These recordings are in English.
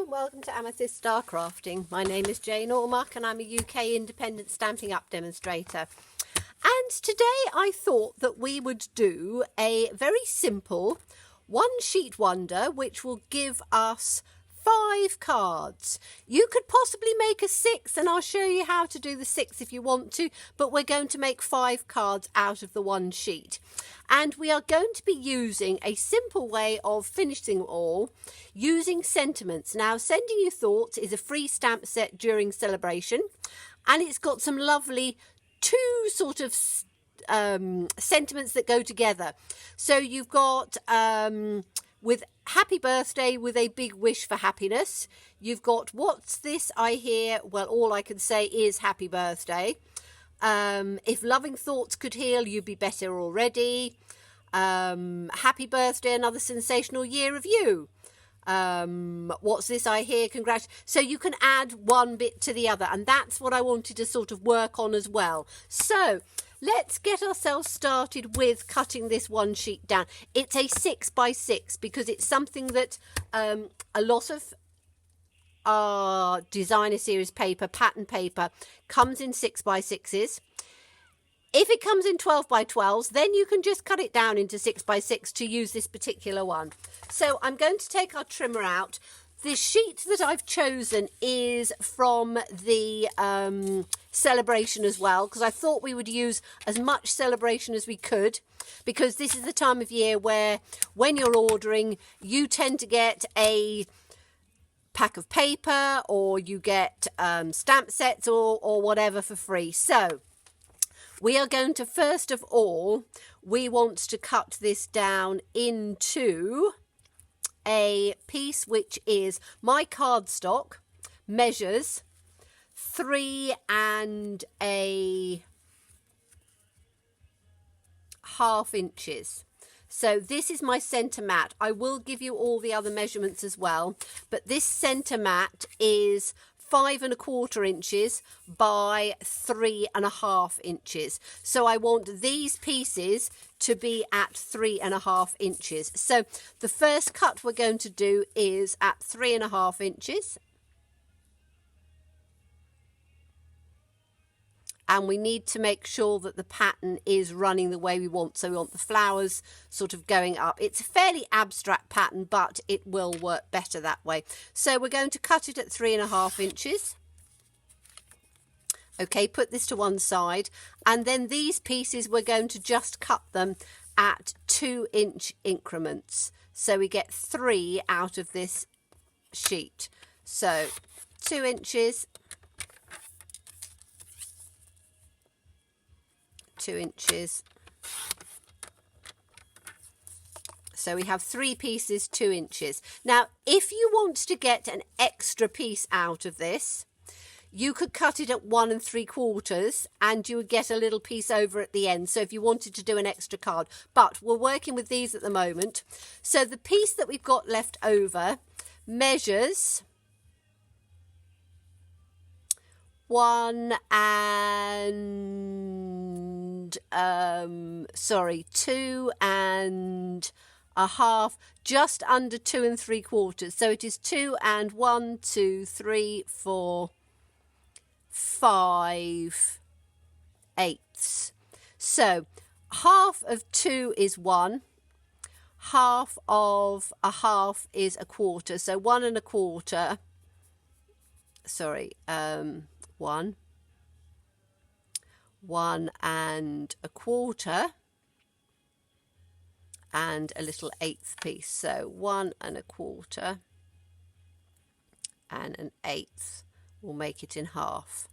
and welcome to Amethyst Star Crafting. My name is Jane Ormuck and I'm a UK independent Stampin' Up demonstrator. And today I thought that we would do a very simple one sheet wonder which will give us 5 cards. You could possibly make a 6 and I'll show you how to do the 6 if you want to, but we're going to make 5 cards out of the one sheet. And we are going to be using a simple way of finishing all using sentiments. Now, Sending You Thoughts is a free stamp set during Sale-a-bration, and it's got some lovely 2 sort of sentiments that go together. So you've got with happy birthday with a big wish for happiness. You've got what's this I hear? Well, all I can say is happy birthday. If loving thoughts could heal, you'd be better already. Happy birthday, another sensational year of you. What's this I hear? Congrats. So you can add one bit to the other, and that's what I wanted to sort of work on as well. So let's get ourselves started with cutting this one sheet down. It's a 6 by 6 because it's something that a lot of our designer series paper, pattern paper, comes in 6 by 6s. If it comes in 12 by 12s, then you can just cut it down into 6 by 6 to use this particular one. So I'm going to take our trimmer out. The sheet that I've chosen is from the Saleabration as well, because I thought we would use as much Saleabration as we could, because this is the time of year where when you're ordering, you tend to get a pack of paper or you get stamp sets or whatever for free. So we are going to, first of all, we want to cut this down into a piece which is my cardstock measures 3 1/2 inches. So this is my centre mat. I will give you all the other measurements as well, but this centre mat is 5 1/4 inches by 3 1/2 inches. So I want these pieces to be at 3 1/2 inches. So the first cut we're going to do is at 3 1/2 inches. And we need to make sure that the pattern is running the way we want. So we want the flowers sort of going up. It's a fairly abstract pattern, but it will work better that way. So we're going to cut it at 3 1/2 inches. Okay, put this to one side. And then these pieces, we're going to just cut them at 2-inch increments. So we get 3 out of this sheet. So 2 inches. 2 inches. So we have 3 pieces, 2 inches. Now, if you want to get an extra piece out of this, you could cut it at 1 3/4 and you would get a little piece over at the end. So if you wanted to do an extra card, but we're working with these at the moment. So the piece that we've got left over measures 2 1/2, just under 2 3/4. So it is 2 and 1, 2, 3, 4, 5 eighths. So half of 2 is 1, half of 1/2 is 1/4. So 1 1/4. Sorry, 1 1/4 and a little 1/8 piece. So 1 1/4 and an 1/8 will make it in half.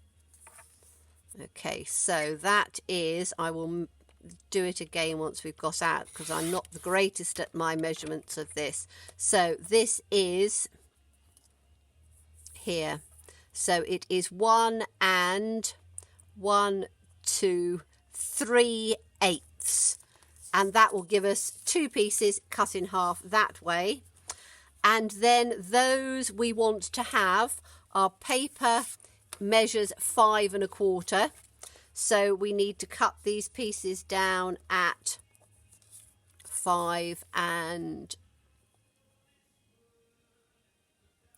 Okay, so that is, I will do it again once we've got out, because I'm not the greatest at my measurements of this. So this is here. So it is 1 2 3 eighths, and that will give us 2 pieces cut in half that way. And then those we want to have, our paper measures 5 1/4, so we need to cut these pieces down at 5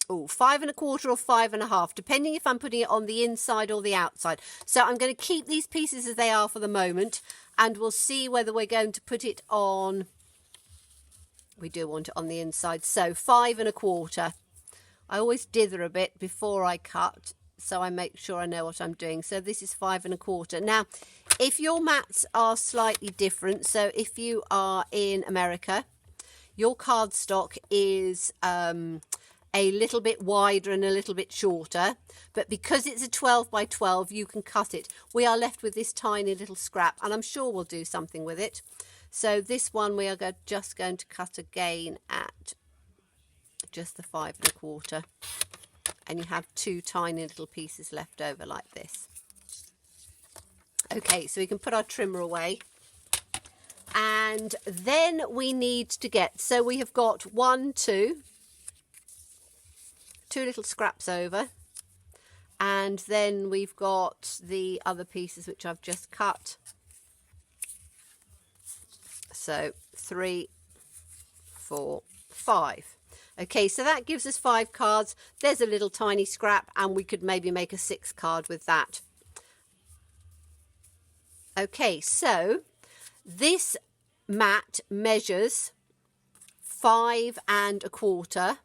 5 1/4 or 5 1/2, depending if I'm putting it on the inside or the outside. So I'm going to keep these pieces as they are for the moment, and we'll see whether we're going to put it on. We do want it on the inside, so 5 1/4. I always dither a bit before I cut, so I make sure I know what I'm doing. So this is 5 1/4. Now, if your mats are slightly different, so if you are in America, your cardstock is a little bit wider and a little bit shorter, but because it's a 12 by 12, you can cut it. We are left with this tiny little scrap, and I'm sure we'll do something with it. So this one we are just going to cut again at just the 5 1/4, and you have 2 tiny little pieces left over like this. Okay, so we can put our trimmer away, and then we need to get, so we have got 2 little scraps over, and then we've got the other pieces which I've just cut. So 3, 4, 5. Okay, so that gives us 5 cards. There's a little tiny scrap, and we could maybe make a 6th card with that. Okay, so this mat measures 5 1/4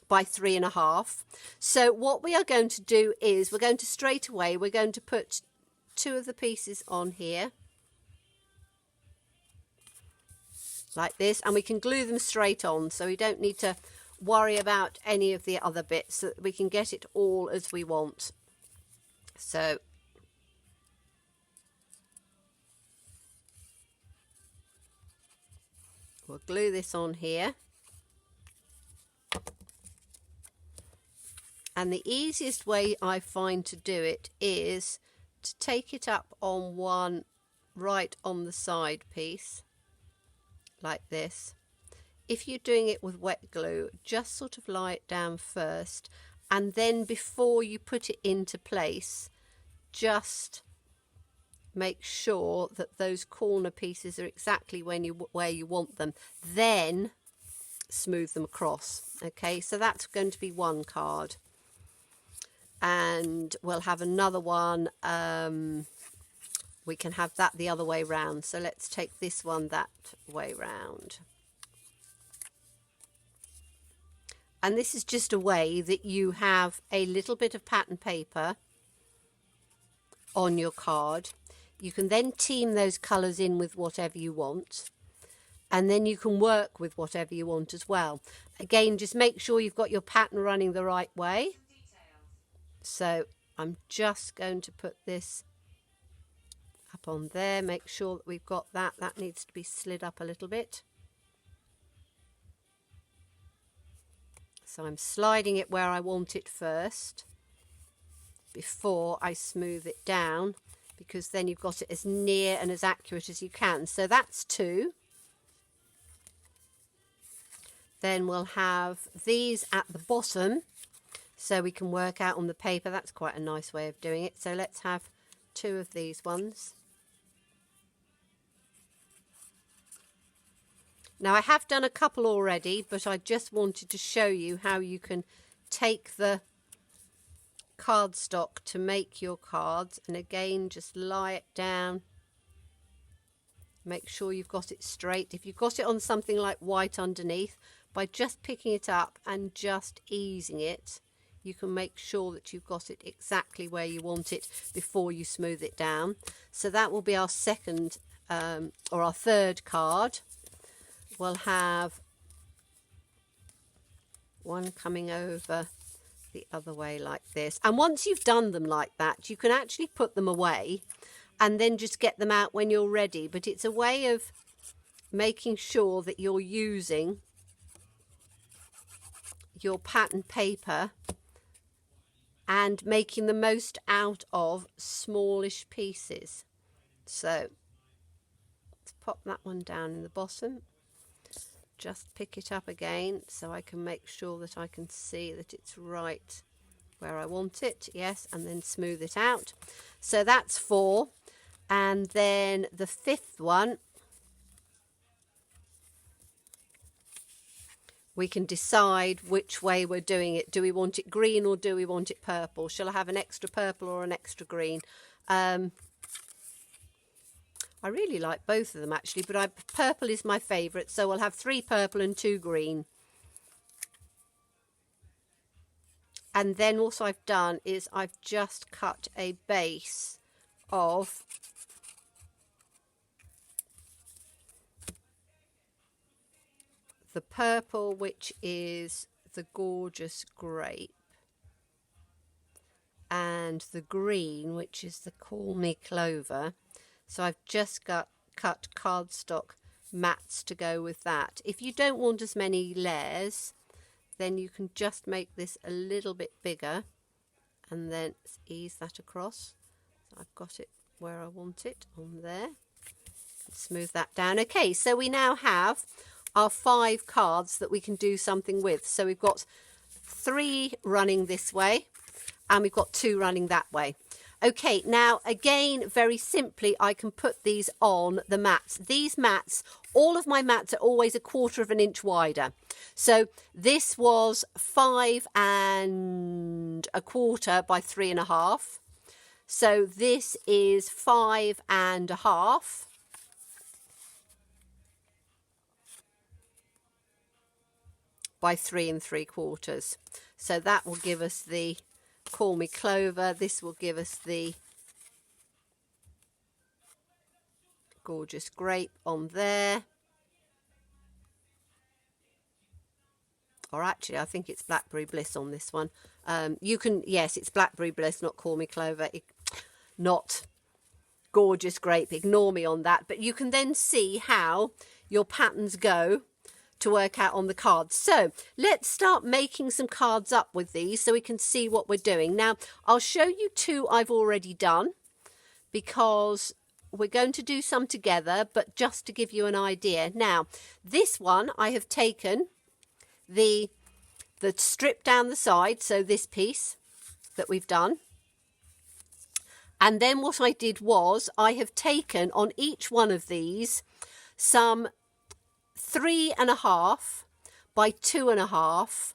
by 3 1/2. So what we are going to do is we're going to we're going to put 2 of the pieces on here like this, and we can glue them straight on, so we don't need to worry about any of the other bits, so that we can get it all as we want. So we'll glue this on here, and the easiest way I find to do it is to take it up on one right on the side piece like this. If you're doing it with wet glue, just sort of lie it down first, and then before you put it into place, just make sure that those corner pieces are exactly where you want them. Then smooth them across. Okay, so that's going to be 1 card, and we'll have another one. We can have that the other way round. So let's take this one that way round. And this is just a way that you have a little bit of pattern paper on your card. You can then team those colours in with whatever you want, and then you can work with whatever you want as well. Again, just make sure you've got your pattern running the right way. So I'm just going to put this up on there, make sure that we've got that. That needs to be slid up a little bit. So I'm sliding it where I want it first before I smooth it down, because then you've got it as near and as accurate as you can. So that's 2. Then we'll have these at the bottom, so we can work out on the paper. That's quite a nice way of doing it. So let's have 2 of these ones. Now I have done a couple already, but I just wanted to show you how you can take the cardstock to make your cards, and again just lie it down, make sure you've got it straight. If you've got it on something like white underneath, by just picking it up and just easing it, you can make sure that you've got it exactly where you want it before you smooth it down. So that will be our second or our 3rd card. We'll have one coming over the other way like this, and once you've done them like that, you can actually put them away and then just get them out when you're ready. But it's a way of making sure that you're using your pattern paper and making the most out of smallish pieces. So let's pop that one down in the bottom. Just pick it up again so I can make sure that I can see that it's right where I want it. Yes, and then smooth it out. So that's 4. And then the 5th one, we can decide which way we're doing it. Do we want it green or do we want it purple? Shall I have an extra purple or an extra green? I really like both of them actually, but purple is my favourite, so I'll have 3 purple and 2 green. And then what I've done is I've just cut a base of the purple, which is the gorgeous grape, and the green, which is the Call Me Clover. So I've just cut cardstock mats to go with that. If you don't want as many layers, then you can just make this a little bit bigger and then ease that across. So I've got it where I want it, on there. Smooth that down. Okay, so we now have our 5 cards that we can do something with. So we've got 3 running this way and we've got 2 running that way. Okay, now again, very simply, I can put these on the mats. These mats, all of my mats are always 1/4 inch wider. So this was 5 1/4 by 3 1/2. So this is 5 1/2. By 3 3/4. So that will give us the Call Me Clover. This will give us the gorgeous grape on there. Or actually, I think it's Blackberry Bliss on this one. You can, yes, it's Blackberry Bliss, not Call Me Clover, not gorgeous grape. Ignore me on that. But you can then see how your patterns go to work out on the cards. So let's start making some cards up with these so we can see what we're doing. Now, I'll show you 2 I've already done because we're going to do some together, but just to give you an idea. Now, this one I have taken the strip down the side, so this piece that we've done. And then what I did was I have taken on each one of these some 3 1/2 by 2 1/2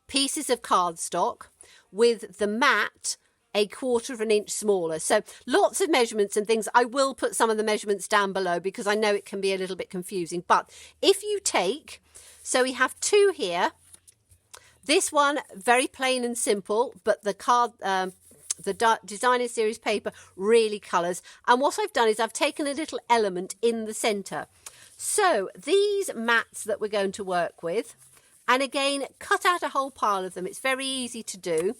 pieces of cardstock with the mat 1/4 inch smaller. So lots of measurements and things. I will put some of the measurements down below because I know it can be a little bit confusing. But if you take, so we have 2 here. This one, very plain and simple, but the card, the designer series paper really colours. And what I've done is I've taken a little element in the centre. So these mats that we're going to work with, and again, cut out a whole pile of them. It's very easy to do.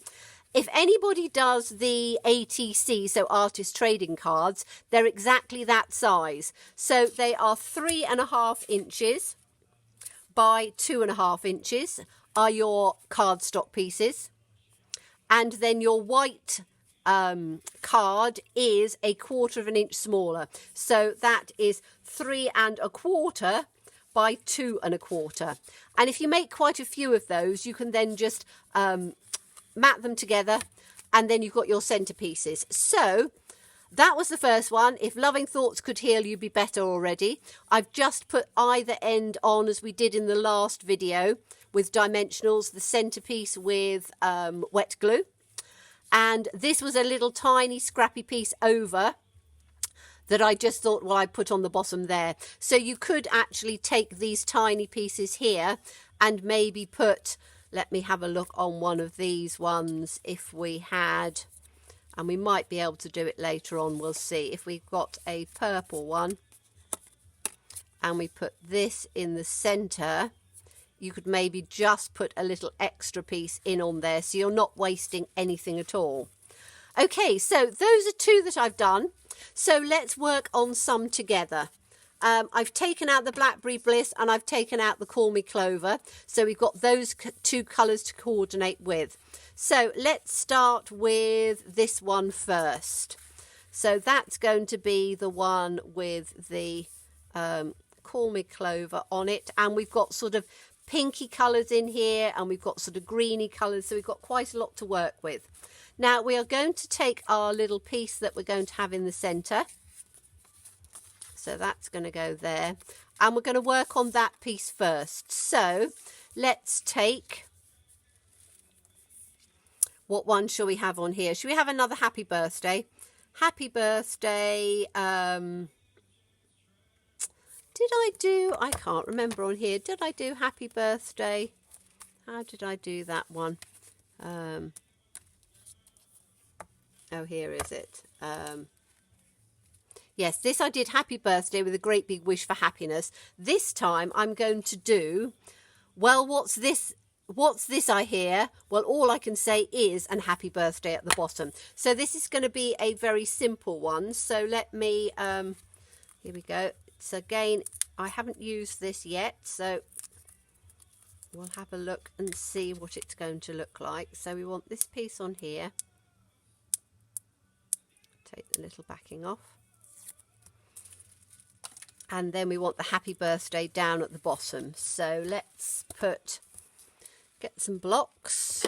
If anybody does the ATC, so artist trading cards, they're exactly that size. So they are 3 1/2 inches by 2 1/2 inches are your cardstock pieces. And then your white card is 1/4 inch smaller. So that is 3 1/4 by 2 1/4. And if you make quite a few of those, you can then just mat them together and then you've got your centerpieces. So that was the first one. If Loving Thoughts Could Heal, you'd be better already. I've just put either end on as we did in the last video with dimensionals, the centerpiece with wet glue. And this was a little tiny scrappy piece over that I just thought, well, I'd put on the bottom there. So you could actually take these tiny pieces here and maybe put, let me have a look on one of these ones if we had, and we might be able to do it later on, we'll see. If we've got a purple one and we put this in the centre, you could maybe just put a little extra piece in on there so you're not wasting anything at all. Okay, so those are 2 that I've done. So let's work on some together. I've taken out the Blackberry Bliss and I've taken out the Call Me Clover. So we've got those 2 colours to coordinate with. So let's start with this one first. So that's going to be the one with the Call Me Clover on it. And we've got sort of pinky colours in here and we've got sort of greeny colours. So we've got quite a lot to work with. Now we are going to take our little piece that we're going to have in the centre. So that's going to go there. And we're going to work on that piece first. So let's take, what one shall we have on here? Should we have another happy birthday? Happy birthday. Did I do, I can't remember on here. Did I do happy birthday? How did I do that one? Oh, here is it. Yes, this I did happy birthday with a great big wish for happiness. This time I'm going to do, well, what's this? What's this I hear? Well, all I can say is and happy birthday at the bottom. So this is going to be a very simple one. So let me, here we go. So again, I haven't used this yet. So we'll have a look and see what it's going to look like. So we want this piece on here. Take the little backing off. And then we want the happy birthday down at the bottom. So let's get some blocks.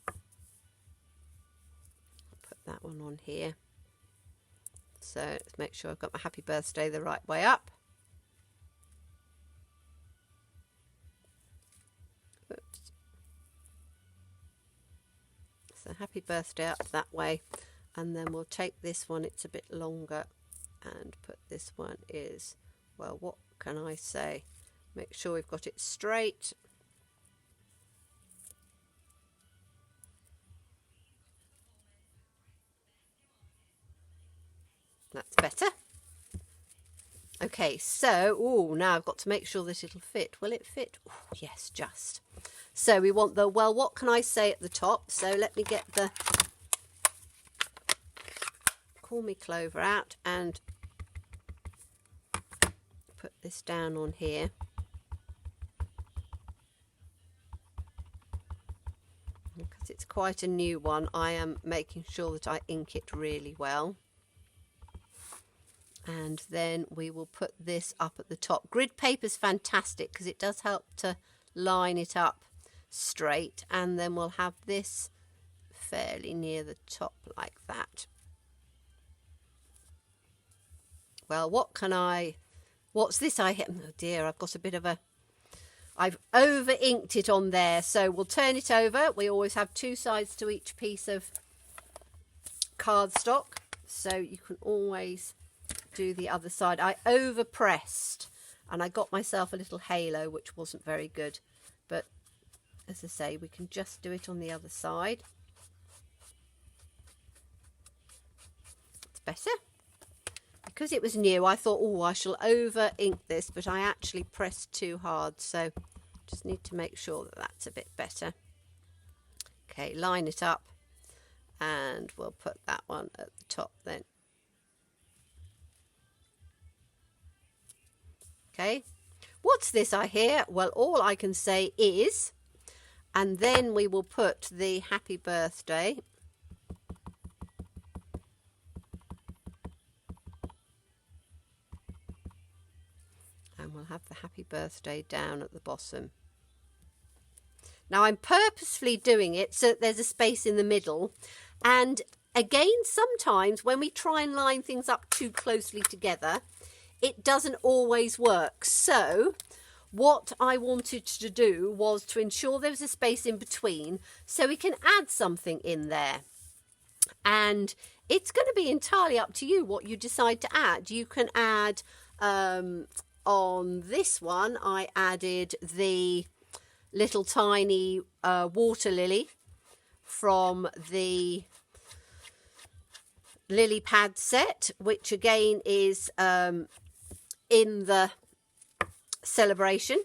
I'll put that one on here. So let's make sure I've got my happy birthday the right way up. Oops. So happy birthday up that way. And then we'll take this one, it's a bit longer, and put this one is, well, what can I say? Make sure we've got it straight. That's better. Okay, so, now I've got to make sure that it'll fit. Will it fit? Ooh, yes, just. So we want the, well, what can I say at the top? So let me get the Call Me Clover out and put this down on here. Because it's quite a new one, I am making sure that I ink it really well. And then we will put this up at the top. Grid paper's fantastic because it does help to line it up straight. And then we'll have this fairly near the top like that. Well, what's this I hit? Oh dear, I've got a bit of a, I've over inked it on there. So we'll turn it over. We always have two sides to each piece of cardstock. So you can always do the other side. I over pressed and I got myself a little halo, which wasn't very good. But as I say, we can just do it on the other side. It's better. Because it was new, I thought, oh, I shall over ink this, but I actually pressed too hard. So just need to make sure that that's a bit better. Okay, line it up and we'll put that one at the top then. Okay, what's this I hear? Well, all I can say is, and then we will put the happy birthday. And we'll have the happy birthday down at the bottom. Now I'm purposefully doing it so that there's a space in the middle. And again, sometimes when we try and line things up too closely together, it doesn't always work. So what I wanted to do was to ensure there was a space in between so we can add something in there. And it's going to be entirely up to you what you decide to add. You can add, on this one, I added the little tiny water lily from the lily pad set, which again is in the Saleabration.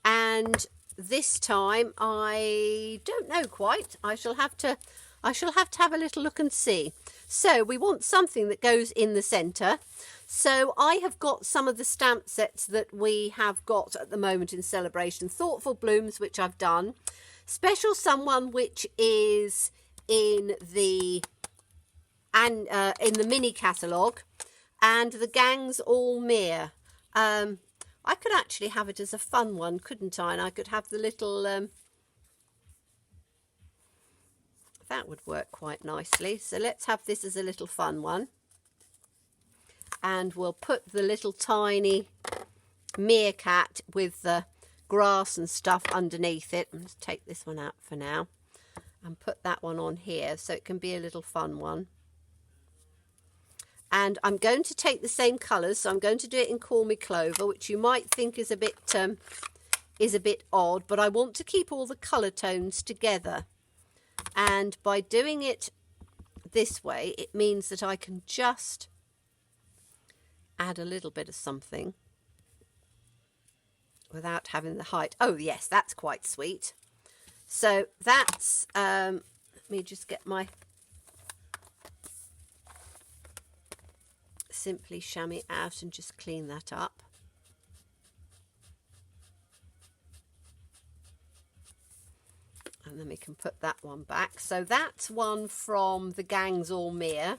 And this time I don't know quite. I shall have to have a little look and see. So we want something that goes in the centre. So I have got some of the stamp sets that we have got at the moment in Saleabration. Thoughtful Blooms, which I've done. Special Someone, which is in the mini catalogue. And the Gangs All Mere. I could actually have it as a fun one, couldn't I? And I could have the little... that would work quite nicely. So let's have this as a little fun one. And we'll put the little tiny meerkat with the grass and stuff underneath it. Let's take this one out for now and put that one on here so it can be a little fun one. And I'm going to take the same colours, so I'm going to do it in Call Me Clover, which you might think is a bit odd, but I want to keep all the colour tones together. And by doing it this way, it means that I can just add a little bit of something without having the height. Oh yes, that's quite sweet. So that's, let me just get my Simply chamois out and just clean that up. And then we can put that one back. So that's one from the Gangs All Mere.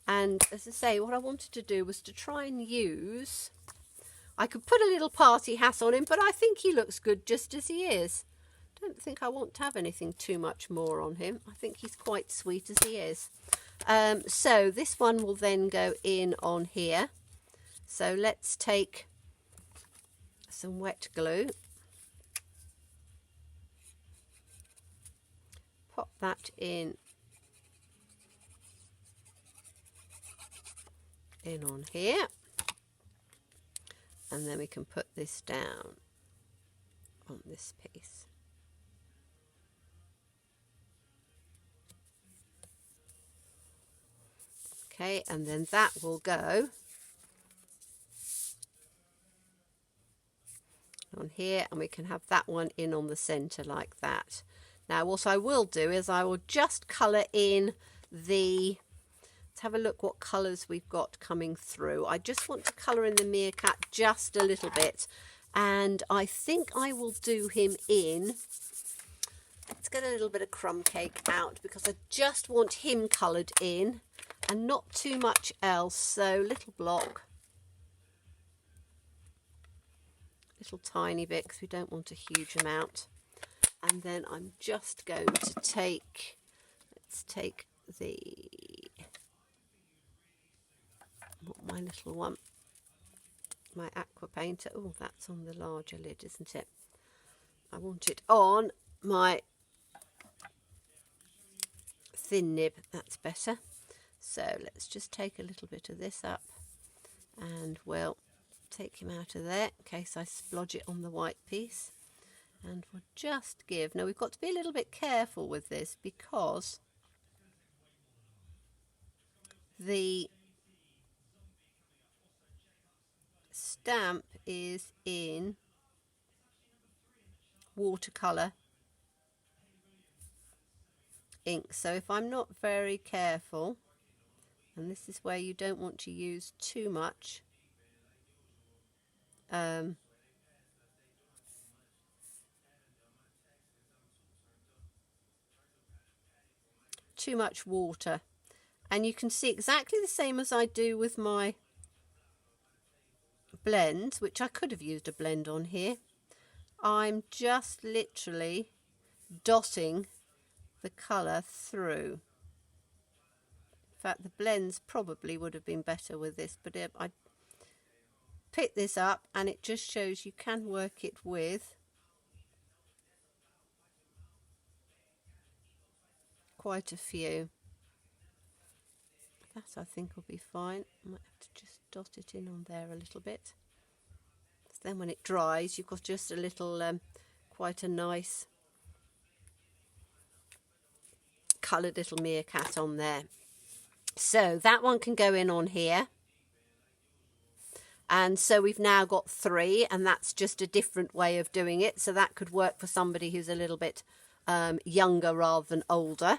And as I say, what I wanted to do was to try and use, I could put a little party hat on him, but I think he looks good just as he is. Don't think I want to have anything too much more on him. I think he's quite sweet as he is. So this one will then go in on here. So let's take some wet glue. Pop that in on here. And then we can put this down on this piece. Okay, and then that will go on here, and we can have that one in on the center like that. Now what I will do is I will just colour in the, let's have a look what colours we've got coming through. I just want to colour in the meerkat just a little bit, and I think I will do him in, let's get a little bit of crumb cake out because I just want him coloured in and not too much else. So little block, little tiny bit because we don't want a huge amount. And then I'm just going to take, let's take the, my little one, my aqua painter. Oh, that's on the larger lid, isn't it? I want it on my thin nib, that's better. So let's just take a little bit of this up and we'll take him out of there in case I splodge it on the white piece. And we'll just give, now we've got to be a little bit careful with this because the stamp is in watercolour ink, so if I'm not very careful, and this is where you don't want to use too much water, and you can see exactly the same as I do with my blend, which I could have used a blend on here. I'm just literally dotting the colour through. In fact, the blends probably would have been better with this, but I picked this up and it just shows you can work it with quite a few. That I think will be fine. I might have to just dot it in on there a little bit. So then when it dries, you've got just a little, quite a nice coloured little meerkat on there. So that one can go in on here. And so we've now got 3, and that's just a different way of doing it. So that could work for somebody who's a little bit younger rather than older.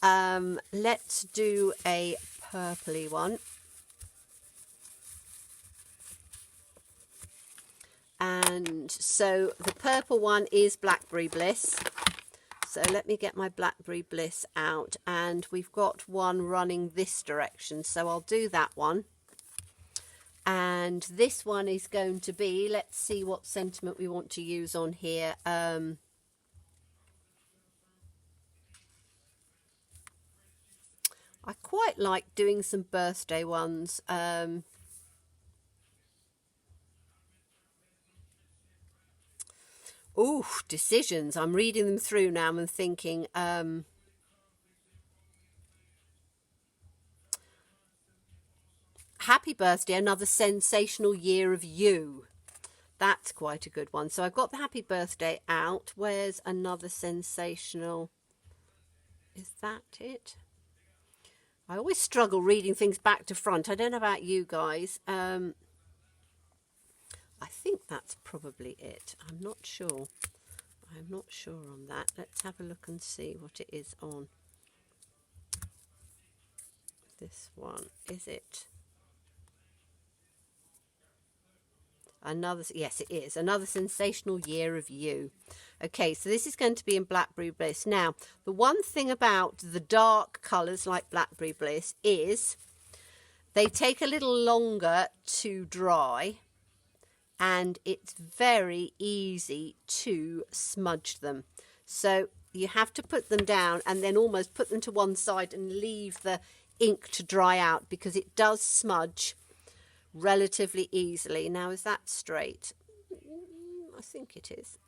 Let's do a purpley one. And so the purple one is Blackberry Bliss. So let me get my Blackberry Bliss out, and we've got one running this direction, so I'll do that one. And this one is going to be, let's see what sentiment we want to use on here. I quite like doing some birthday ones. Oh, decisions. I'm reading them through now and thinking, happy birthday, another sensational year of you. That's quite a good one. So I've got the happy birthday out. Where's another sensational? Is that it? I always struggle reading things back to front. I don't know about you guys. I think that's probably it. I'm not sure. I'm not sure on that. Let's have a look and see what it is on this one. Is it another? Yes, it is. Another sensational year of you. Okay, so this is going to be in Blackberry Bliss. Now, the one thing about the dark colours like Blackberry Bliss is they take a little longer to dry, and it's very easy to smudge them. So you have to put them down and then almost put them to one side and leave the ink to dry out, because it does smudge relatively easily. Now, is that straight? I think it is.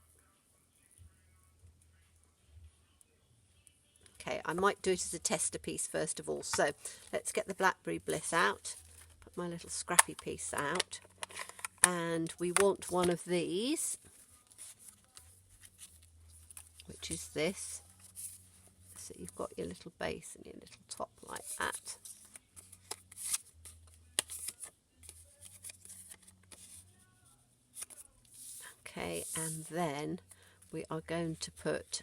Okay, I might do it as a tester piece first of all. So let's get the Blackberry Bliss out, put my little scrappy piece out, and we want one of these, which is this. So you've got your little base and your little top like that. Okay, and then we are going to put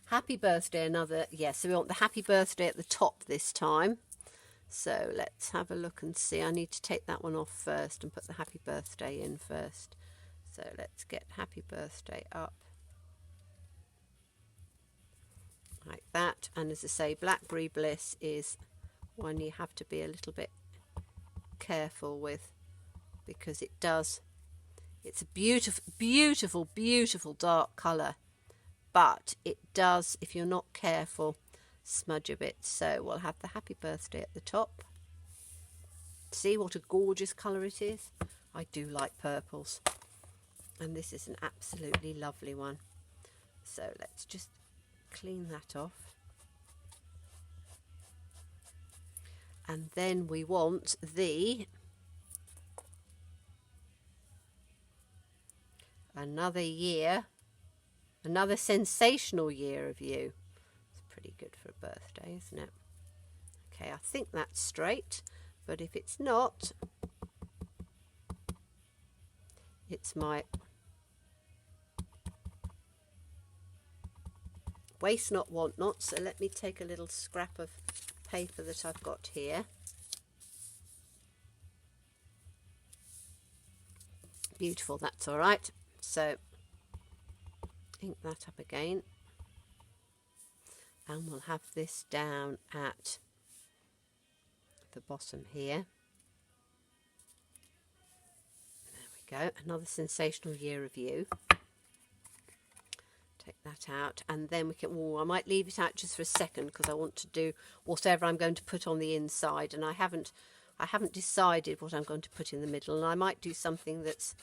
happy birthday, another, yes, so we want the happy birthday at the top this time. So let's have a look and see. I need to take that one off first and put the happy birthday in first. So let's get happy birthday up like that. And as I say, Blackberry Bliss is one you have to be a little bit careful with, because it does, it's a beautiful, beautiful, beautiful dark colour, but it does, if you're not careful, smudge a bit. So we'll have the happy birthday at the top. See what a gorgeous colour it is. I do like purples, and this is an absolutely lovely one. So let's just clean that off, and then we want the another year, another sensational year of you. It's pretty good for a birthday, isn't it? Okay, I think that's straight, but if it's not, it's my waste not, want not. So let me take a little scrap of paper that I've got here. Beautiful, that's all right. So ink that up again, and we'll have this down at the bottom here. There we go, another sensational year of you. Take that out, and then we can, oh, I might leave it out just for a second, because I want to do whatever I'm going to put on the inside, and I haven't decided what I'm going to put in the middle, and I might do something that's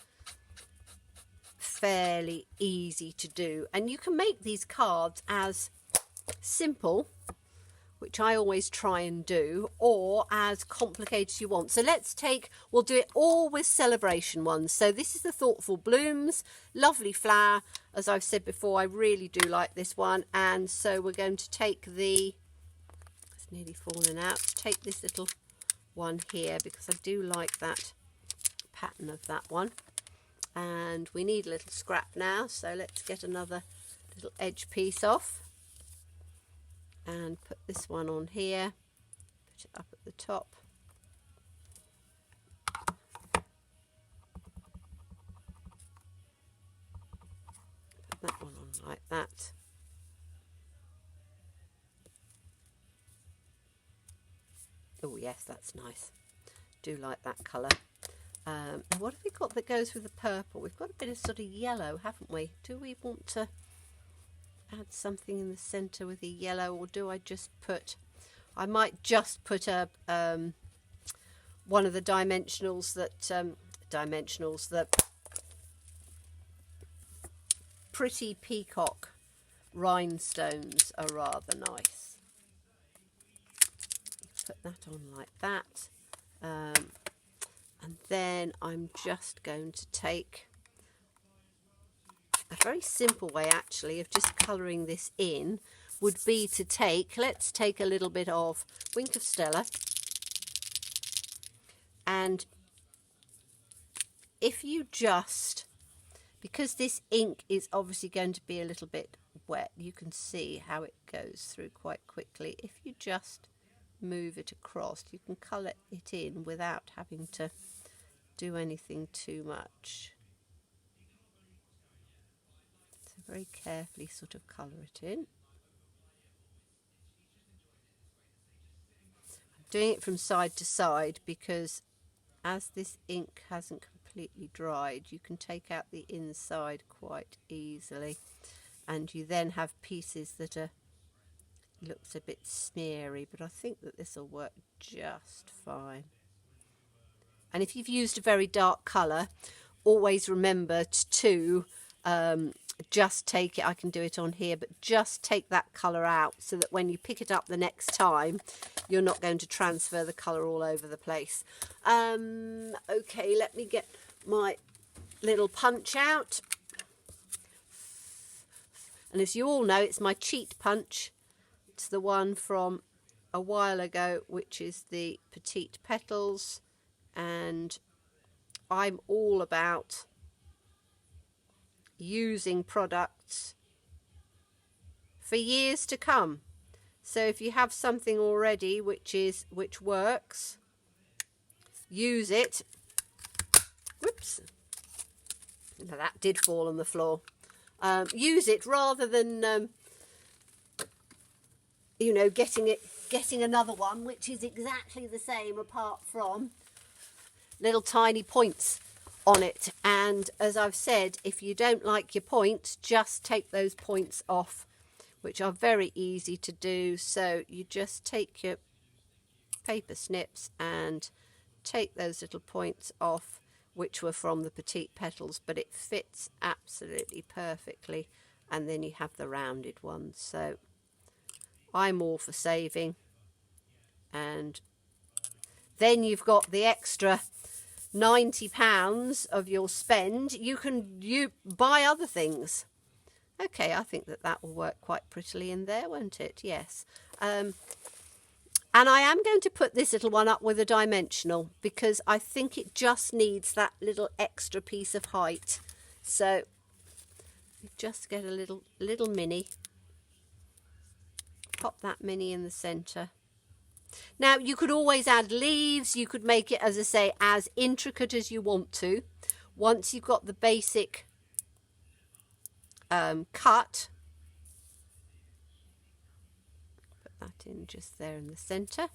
fairly easy to do. And you can make these cards as simple, which I always try and do, or as complicated as you want. So let's take, we'll do it all with Sale-a-bration ones. So this is the Thoughtful Blooms, lovely flower. As I've said before, I really do like this one. And so we're going to take the, it's nearly fallen out, take this little one here, because I do like that pattern of that one. And we need a little scrap now, so let's get another little edge piece off and put this one on here, put it up at the top, put that one on like that. Oh yes, that's nice, do like that colour. Now what have we got that goes with the purple? We've got a bit of sort of yellow, haven't we? Do we want to add something in the centre with the yellow, or do I just put, I might just put a one of the dimensionals that pretty peacock rhinestones are rather nice. Put that on like that. And then I'm just going to take a very simple way actually of just colouring this in would be to take, let's take a little bit of Wink of Stella, and if you just, because this ink is obviously going to be a little bit wet, you can see how it goes through quite quickly. If you just move it across, you can colour it in without having to do anything too much. So very carefully sort of colour it in. I'm doing it from side to side because as this ink hasn't completely dried, you can take out the inside quite easily, and you then have pieces that are looks a bit smeary, but I think that this will work just fine. And if you've used a very dark colour, always remember to just take it, I can do it on here, but just take that colour out so that when you pick it up the next time, you're not going to transfer the colour all over the place. Okay, let me get my little punch out. And as you all know, it's my cheat punch. It's the one from a while ago, which is the Petite Petals. And I'm all about using products for years to come. So if you have something already which works, use it. Whoops. Now that did fall on the floor. Use it rather than you know, getting another one which is exactly the same apart from little tiny points on it. And as I've said, if you don't like your points, just take those points off, which are very easy to do. So you just take your paper snips and take those little points off, which were from the Petite Petals, but it fits absolutely perfectly. And then you have the rounded ones. So I'm all for saving. And then you've got the extra £90 of your spend. You buy other things. Okay, I think that will work quite prettily in there, won't it? Yes. And I am going to put this little one up with a dimensional because I think it just needs that little extra piece of height. So you just get a little mini. Pop that mini in the centre. Now you could always add leaves. You could make it, as I say, as intricate as you want to. Once you've got the basic cut, put that in just there in the centre,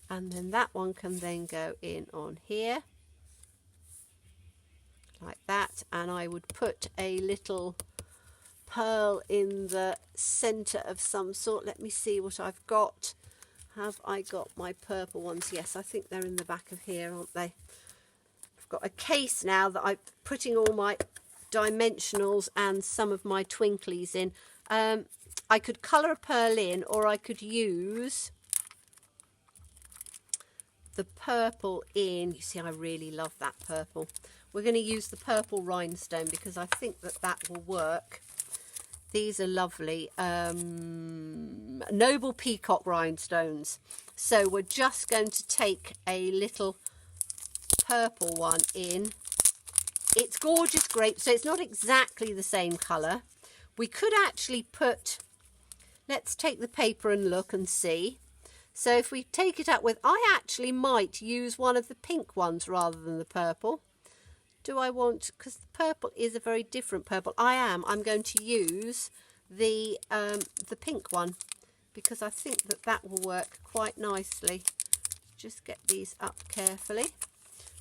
and then that one can then go in on here like that. And I would put a little pearl in the centre of some sort. Let me see what I've got. Have I got my purple ones? Yes, I think they're in the back of here, aren't they? I've got a case now that I'm putting all my dimensionals and some of my twinklies in. I could colour a pearl in, or I could use the purple in. You see, I really love that purple. We're going to use the purple rhinestone because I think that will work. These are lovely noble peacock rhinestones. So we're just going to take a little purple one in. It's gorgeous grape, so it's not exactly the same colour. We could actually put, let's take the paper and look and see. So if we take it up with, I actually might use one of the pink ones rather than the purple. Do I want, because the purple is a very different purple. I'm going to use the pink one because I think that will work quite nicely. Just get these up carefully.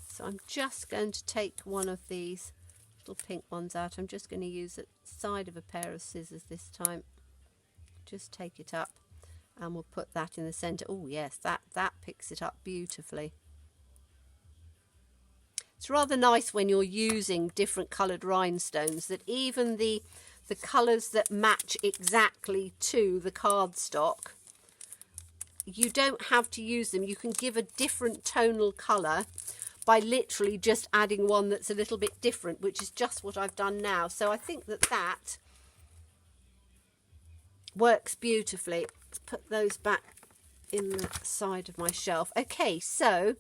So I'm just going to take one of these little pink ones out. I'm just going to use the side of a pair of scissors this time. Just take it up and we'll put that in the centre. Oh yes, that picks it up beautifully. It's rather nice when you're using different coloured rhinestones that even the the colours that match exactly to the cardstock. You don't have to use them. You can give a different tonal colour by literally just adding one that's a little bit different, which is just what I've done now. So I think that that works beautifully. Let's put those back in the side of my shelf. Okay, so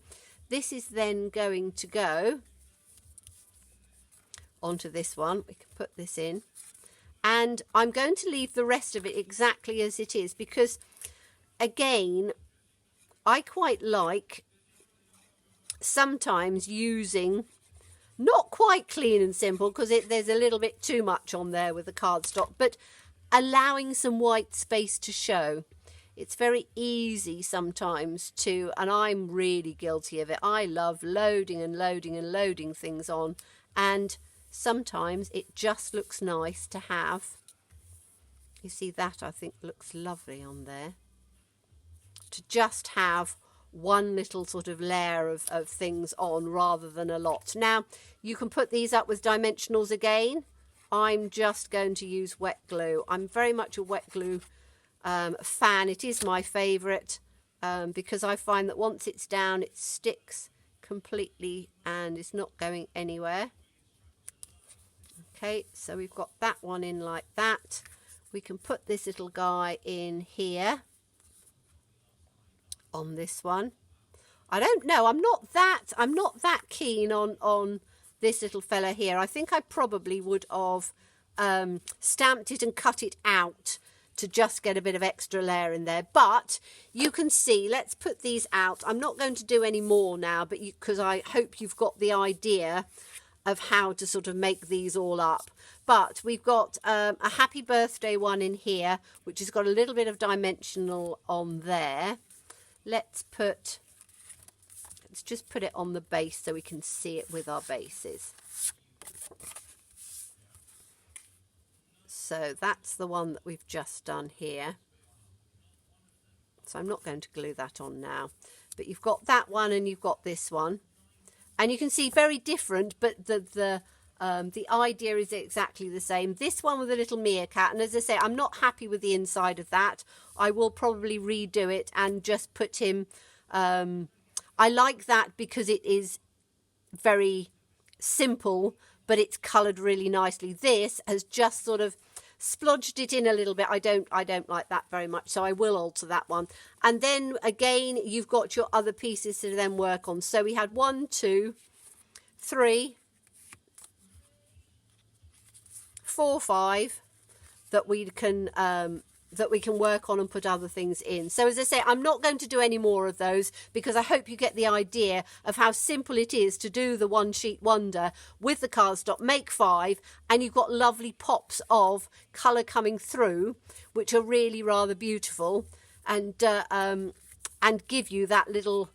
this is then going to go onto this one. We can put this in, and I'm going to leave the rest of it exactly as it is, because again, I quite like sometimes using not quite clean and simple, because there's a little bit too much on there with the cardstock, but allowing some white space to show. It's very easy sometimes to, and I'm really guilty of it, I love loading and loading and loading things on, and sometimes it just looks nice to have. You see, that I think looks lovely on there, to just have one little sort of layer of things on rather than a lot. Now, you can put these up with dimensionals again. I'm just going to use wet glue. I'm very much a wet glue fan. It is my favourite because I find that once it's down, it sticks completely and it's not going anywhere. Okay, so we've got that one in like that. We can put this little guy in here on this one. I don't know, I'm not that keen on this little fella here. I think I probably would have stamped it and cut it out to just get a bit of extra layer in there, but you can see, let's put these out. I'm not going to do any more now, but because I hope you've got the idea of how to sort of make these all up. But we've got a happy birthday one in here, which has got a little bit of dimensional on there. Let's just put it on the base so we can see it with our bases. So that's the one that we've just done here. So I'm not going to glue that on now. But you've got that one and you've got this one. And you can see very different, but the idea is exactly the same. This one with a little meerkat, and as I say, I'm not happy with the inside of that. I will probably redo it and just put him... I like that because it is very simple, but it's coloured really nicely. This has just sort of splodged it in a little bit. I don't like that very much, so I will alter that one. And then again, you've got your other pieces to then work on. So we had 1, 2, 3, 4, 5 that we can work on and put other things in. So as I say, I'm not going to do any more of those because I hope you get the idea of how simple it is to do the one sheet wonder with the cardstock. Make 5 and you've got lovely pops of colour coming through, which are really rather beautiful, and give you that little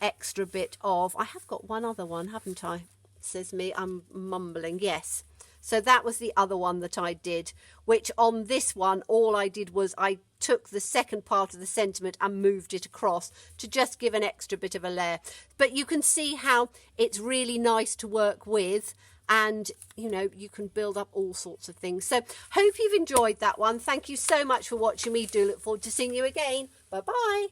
extra bit of... I have got one other one, haven't I? Says me, I'm mumbling. Yes. So that was the other one that I did, which on this one, all I did was I took the second part of the sentiment and moved it across to just give an extra bit of a layer. But you can see how it's really nice to work with, and, you know, you can build up all sorts of things. So hope you've enjoyed that one. Thank you so much for watching me. Do look forward to seeing you again. Bye-bye.